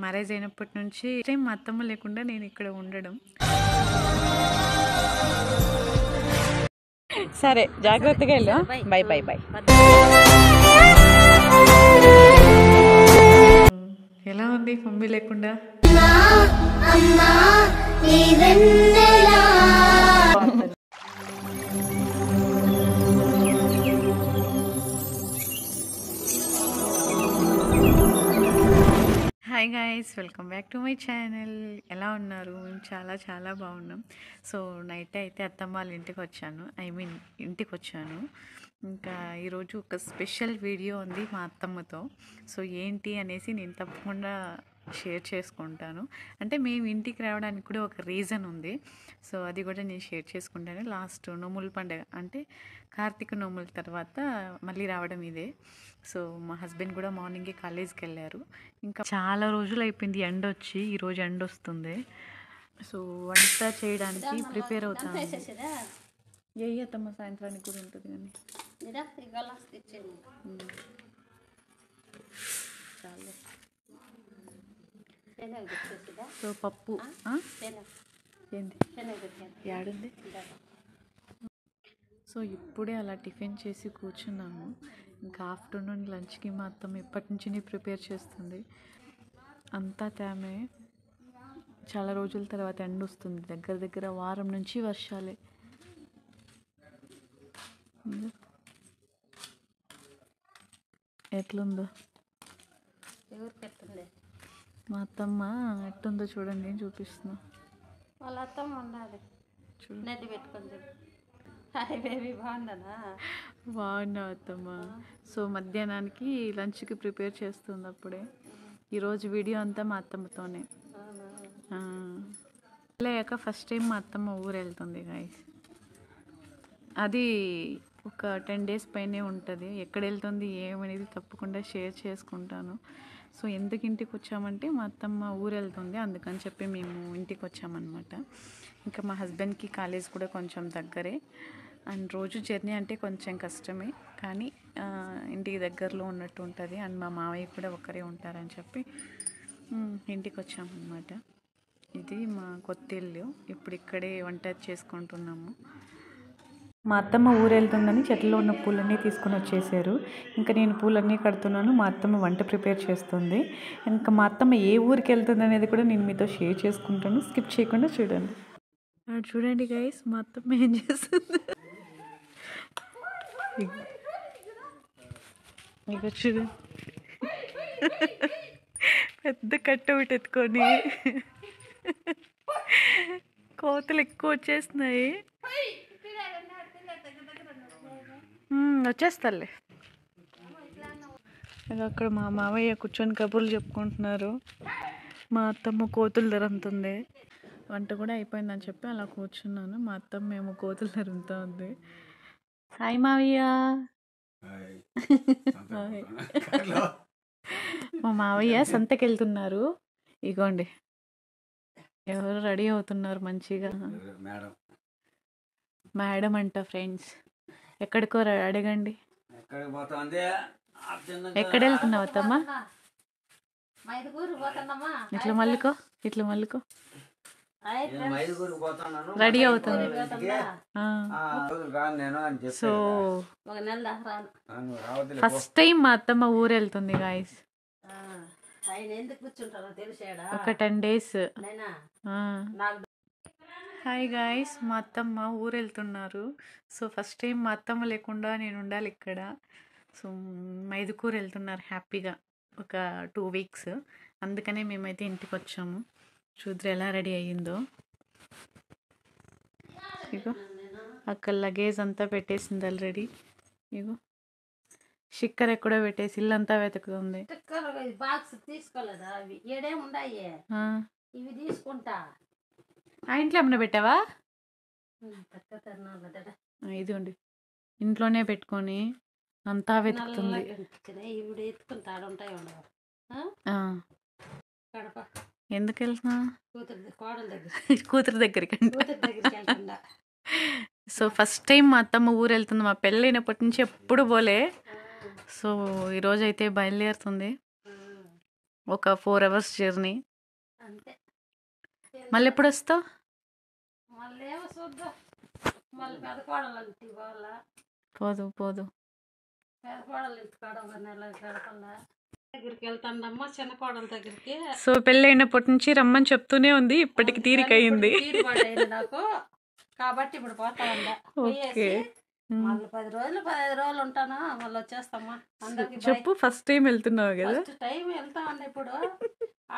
Marriage అయినప్పటి నుంచి time మా అత్తమ్మ లేకుండా నేను ఇక్కడ ఉండడం. సరే జాగ్రత్తగా వెళ్ళు. By by by. ఎలా ఉంది మమ్మీ లేకుండా? Hi guys, welcome back to my channel. ఎలా ఉన్నారు? మేము చాలా చాలా బాగున్నాం. సో నైట్ అయితే అత్తమ్మ వాళ్ళ ఇంటికి వచ్చాను, ఇంటికి వచ్చాను. ఇంకా ఈరోజు ఒక స్పెషల్ వీడియో ఉంది మా అత్తమ్మతో. సో ఏంటి అనేసి నేను తప్పకుండా షేర్ చేసుకుంటాను. అంటే మేము ఇంటికి రావడానికి కూడా ఒక రీజన్ ఉంది. సో అది కూడా నేను షేర్ చేసుకుంటాను. లాస్ట్ నోముల పండుగ అంటే కార్తీక నోముల తర్వాత మళ్ళీ రావడం ఇదే. సో మా హస్బెండ్ కూడా మార్నింగే కాలేజ్కి వెళ్ళారు. ఇంకా చాలా రోజులు అయిపోయింది ఎండ వచ్చి, ఈరోజు ఎండ వస్తుంది. సో వంట చేయడానికి ప్రిపేర్ అవుతాను. ఏ అత్తమ్మ సాయంత్రానికి కూడా ఉంటుంది కానీ సో పప్పు ఏంటి యాడుంది. సో ఇప్పుడే అలా టిఫిన్ చేసి కూర్చున్నాము. ఇంకా ఆఫ్టర్నూన్ లంచ్కి మాత్రం ఇప్పటి నుంచి ప్రిపేర్ చేస్తుంది. అంతా తేమే, చాలా రోజుల తర్వాత ఎండ వస్తుంది. దగ్గర దగ్గర వారం నుంచి వర్షాలే. ఎట్లుందో మా అత్తమ్మ ఎట్లుందో చూడండి, నేను చూపిస్తున్నా. వాళ్ళ అత్తమ్మ ఉండాలి నెట్టి పెట్టుకుంది. బాగున్నా అత్తమ్మ. సో మధ్యాహ్నానికి లంచ్కి ప్రిపేర్ చేస్తుంది అప్పుడే. ఈరోజు వీడియో అంతా మా అత్తమ్మతోనే. లేక ఫస్ట్ టైం మా అత్తమ్మ ఊరు వెళ్తుంది గాయ్స్. అది ఒక 10 days పైనే ఉంటుంది. ఎక్కడ వెళ్తుంది ఏమనేది తప్పకుండా షేర్ చేసుకుంటాను. సో ఎందుకు ఇంటికి వచ్చామంటే మా అత్తమ్మ ఊరు వెళ్తుంది, అందుకని చెప్పి మేము ఇంటికి వచ్చామన్నమాట. ఇంకా మా హస్బెండ్కి కాలేజ్ కూడా కొంచెం దగ్గరే. అండ్ రోజు జర్నీ అంటే కొంచెం కష్టమే, కానీ ఇంటికి దగ్గరలో ఉన్నట్టు ఉంటుంది. అండ్ మా మావయ్య కూడా ఒకరే ఉంటారని చెప్పి ఇంటికి వచ్చామన్నమాట. ఇది మా కొత్త ఇల్లు. ఇప్పుడు ఇక్కడే వంట చేసుకుంటున్నాము. మా అత్తమ్మ ఊరు వెళ్తుందని చెట్లలో ఉన్న పూలన్నీ తీసుకుని వచ్చేసారు. ఇంకా నేను పూలన్నీ కడుతున్నాను, మా అత్తమ్మ వంట ప్రిపేర్ చేస్తుంది. ఇంకా మా అత్తమ్మ ఏ ఊరికి వెళ్తుంది అనేది కూడా నేను మీతో షేర్ చేసుకుంటాను. స్కిప్ చేయకుండా చూడండి. చూడండి గైస్, మా అత్తమ్మ ఏం చేస్తుంది. ఇక చూడండి, పెద్ద కట్ట ఒకటి ఎత్తుకొని కోతలు ఎక్కువ వచ్చేస్తున్నాయి. వచ్చేస్తాలే. అక్కడ మా మావయ్య కూర్చొని కబుర్లు చెప్పుకుంటున్నారు. మా అత్తమ్మ కోతులు తరుముతుంది. వంట కూడా అయిపోయిందని చెప్పి అలా కూర్చున్నాను. మా అత్తమ్మ మేము కోతులు తరుముతూ ఉంది. హాయ్ మావయ్య. మా మావయ్య సంతకి వెళ్తున్నారు. ఇగోండి ఎవరు రెడీ అవుతున్నారు మంచిగా. మేడం అంట ఫ్రెండ్స్. ఎక్కడికో అడగండి. ఎక్కడ వెళ్తున్నావు అత్తమ్మ? ఇట్లా మల్లుకో, ఇట్లా మల్లుకో. రెడీ అవుతుంది. సో ఫస్ట్ టైం మా అత్తమ్మ ఊరు వెళ్తుంది గాయస్. ఒక 10 days. హాయ్ గాయస్, మా అత్తమ్మ ఊరు వెళ్తున్నారు. సో ఫస్ట్ టైం మా అత్తమ్మ లేకుండా నేను ఉండాలి ఇక్కడ. సో మైదుకూరు వెళ్తున్నారు హ్యాపీగా ఒక 2 weeks. అందుకనే మేమైతే ఇంటికి వచ్చాము. చూద్దాం ఎలా రెడీ అయ్యిందో. ఇగో అక్కడ లగేజ్ అంతా పెట్టేసింది ఆల్రెడీ. ఇగో స్టిక్కర్ ఎక్కడో పెట్టేసి ఇల్లంతా వెతుకుతుంది. ఆ ఇంట్లో ఏమన్నా పెట్టావా? ఇదిగోండి ఇంట్లోనే పెట్టుకొని అంతా వెతుకుతుంది. ఎందుకు వెళ్తున్నా? కూతురు దగ్గరికి. సో ఫస్ట్ టైం మా అత్తమ్మ ఊరు వెళ్తుంది. మా పెళ్ళైనప్పటి నుంచి ఎప్పుడు పోలే. సో ఈరోజు అయితే బయలుదేరుతుంది. ఒక 4 hours జర్నీ. అంతే. మళ్ళీ ఎప్పుడు వస్తావు? మళ్ళీ ఏమో చూద్దాం. మళ్ళీ పెదకోడలు ఇంటికి పోవాలా. పోదు పెదకోడలు ఇంటి కాడ ఒక నెల గడపల్లా. దగ్గరికి వెళ్తాండమ్మా చిన్న కోడల దగ్గరికి. సో పెళ్ళైనప్పటి నుంచి రమ్మని చెప్తూనే ఉంది, ఇప్పటికి తీరికయింది. తీరుబడి నాకు కాబట్టి ఇప్పుడు పోతా ఉందా. ఓకే, మళ్ళీ 10 రోజులు 15 రోజులు ఉంటాను, మళ్ళీ వచ్చేస్తామ్మా. అందరికి చెప్పు. ఫస్ట్ టైం వెళ్తున్నావు కదా? ఫస్ట్ టైం వెళ్తామండి. ఇప్పుడు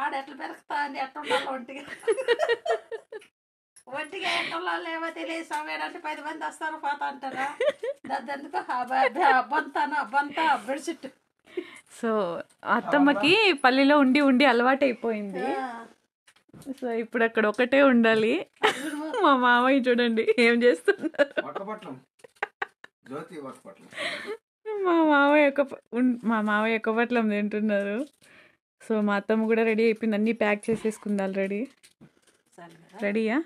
ఆడ ఎట్లా పెరుగుతా అండి, ఎట్లా ఉండాలి ఒంటిగా ఎట్లా లేవో తెలియదు. సమయానికి 10 మంది వస్తారు పోతా అంటారా, దాంతో బంత బెడ్షీట్. సో అత్తమ్మకి పల్లెలో ఉండి ఉండి అలవాటు అయిపోయింది. సో ఇప్పుడు అక్కడ ఒకటే ఉండాలి. మా మామయ్య చూడండి ఏం చేస్తున్నారు. మా మామయ్య ఒక పట్లం తింటున్నారు. సో మా అత్తమ్మ కూడా రెడీ అయిపోయింది, అన్నీ ప్యాక్ చేసేసుకుంది ఆల్రెడీ. రెడీయా?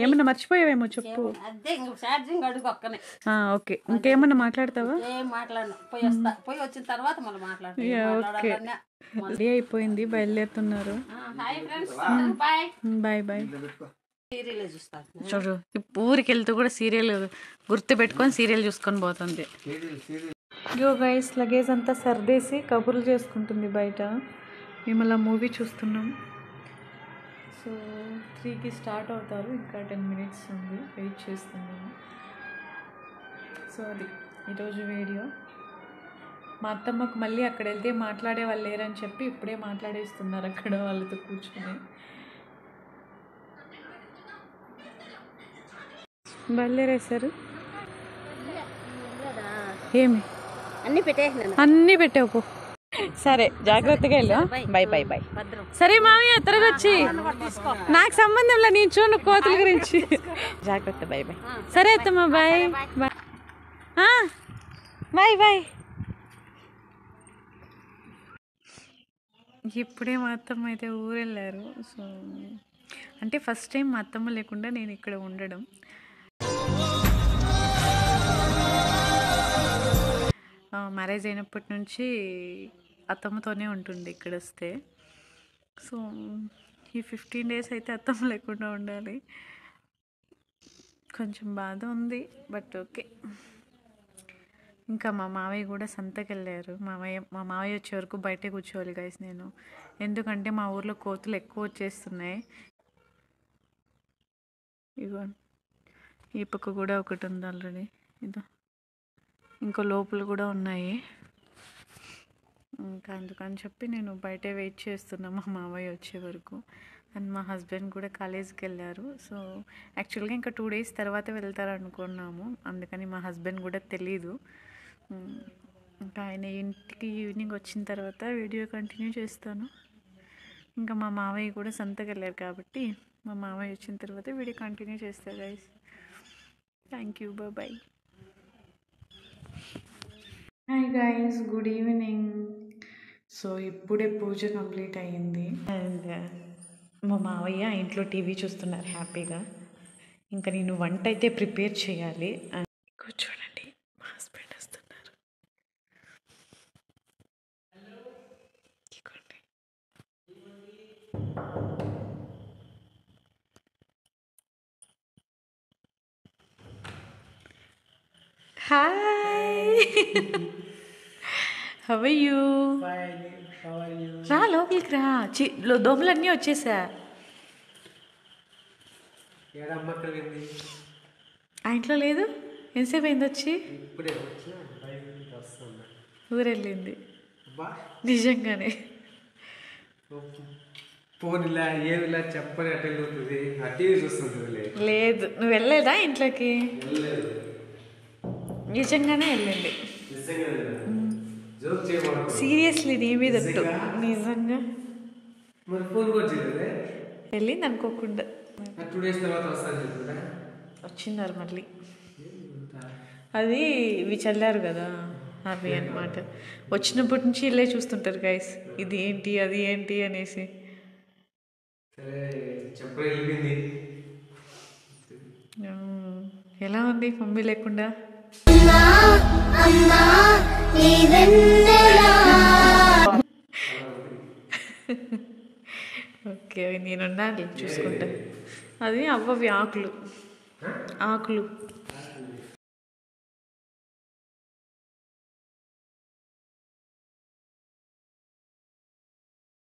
ఏమన్నా మర్చిపోయావేమో చెప్పు. ఓకే, ఇంకేమన్నా మాట్లాడతావా? పోయి వచ్చిన తర్వాత మళ్ళీ ఓకే, రెడీ అయిపోయింది, బయలుదేరుతున్నారు. Bye bye. చూడు ఊరికి వెళ్తూ కూడా సీరియల్ గుర్తు పెట్టుకొని సీరియల్ చూసుకొని పోతుంది. యో గైస్, లగేజ్ అంతా సర్దేసి కబుర్లు చేసుకుంటుంది బయట. మేము అలా మూవీ చూస్తున్నాం. సో 3కి స్టార్ట్ అవుతారు, ఇంకా 10 minutes ఉంది, వెయిట్ చేస్తున్నాము. సో అది ఈరోజు వీడియో. మా అత్తమ్మకు మళ్ళీ అక్కడ వెళ్తే మాట్లాడే వాళ్ళు లేరని చెప్పి ఇప్పుడే మాట్లాడేస్తున్నారు అక్కడ వాళ్ళతో కూర్చొని. బయలుదేరేశారు. ఏమి అన్నీ పెట్టావు. సరే జాగ్రత్తగా వెళ్ళు. Bye bye bye. సరే మామయ్య త్వరగా వచ్చి. నాకు సంబంధం లే, నేను చూడు కోతుల గురించి. జాగ్రత్త. Bye bye. సరే అత్తమ్మ బాయ్ బాయ్ బాయ్ బాయ్. ఇప్పుడే మా అత్తమ్మ అయితే ఊరు వెళ్ళారు. సో అంటే ఫస్ట్ టైం మా అత్తమ్మ లేకుండా నేను ఇక్కడ ఉండడం. మ్యారేజ్ అయినప్పటి నుంచి అత్తమ్మతోనే ఉంటుండే ఇక్కడ వస్తే. సో ఈ 15 days అయితే అత్తమ్మ లేకుండా ఉండాలి. కొంచెం బాధ ఉంది, బట్ ఓకే. ఇంకా మా మావయ్య కూడా సంతకి వెళ్ళారు. మా మావయ్య వచ్చే వరకు బయటే కూర్చోవాలి గైస్ నేను, ఎందుకంటే మా ఊర్లో కోతులు ఎక్కువ వచ్చేస్తున్నాయి. ఇగో ఈ పక్క కూడా ఒకటి ఉంది ఆల్రెడీ, ఇదో ఇంకో లోపల కూడా ఉన్నాయి. ఇంకా అందుకని చెప్పి నేను బయటే వెయిట్ చేస్తున్నా మా మావయ్య వచ్చే వరకు. అండ్ మా హస్బెండ్ కూడా కాలేజీకి వెళ్ళారు. సో యాక్చువల్గా ఇంకా 2 days తర్వాత వెళ్తారు అనుకున్నాము, అందుకని మా హస్బెండ్ కూడా తెలీదు. ఇంకా ఆయన ఇంటికి ఈవినింగ్ వచ్చిన తర్వాత వీడియో కంటిన్యూ చేస్తాను. ఇంకా మా మావయ్య కూడా సంతకి వెళ్ళారు కాబట్టి మా మావయ్య వచ్చిన తర్వాత వీడియో కంటిన్యూ చేస్తారు guys. Thank you, bye. Hi guys, good evening. So ఇప్పుడే పూజ కంప్లీట్ అయ్యింది. అండ్ మా మావయ్య ఇంట్లో టీవీ చూస్తున్నారు హ్యాపీగా. ఇంకా నేను వంట అయితే ప్రిపేర్ చేయాలి. కూర్చోండి, మా హస్బెండ్ వస్తున్నారు. Hi, how are you? రా లోపలికి రా. దోమలన్నీ వచ్చేసా. ఆ ఇంట్లో లేదు. ఎంతసేపు అయింది వచ్చి? ఊరెళ్ళింది నిజంగానే. లేదు, నువ్వు వెళ్ళలేదా ఇంట్లోకి? నిజంగానే వెళ్ళింది. సీరియస్లీ నీ మీద నిజంగా వెళ్ళింది అనుకోకుండా. వచ్చిన్నారు మళ్ళీ. అది ఇవి చల్లారు కదా అవి అన్నమాట. వచ్చినప్పటి నుంచి ఇల్లే చూస్తుంటారు గైస్, ఇది ఏంటి అది ఏంటి అనేసి. ఎలా ఉంది మమ్మీ లేకుండా? ఓకే నేనున్నాను చూసుకుంటా. అది అవ్వవి ఆకులు ఆకులు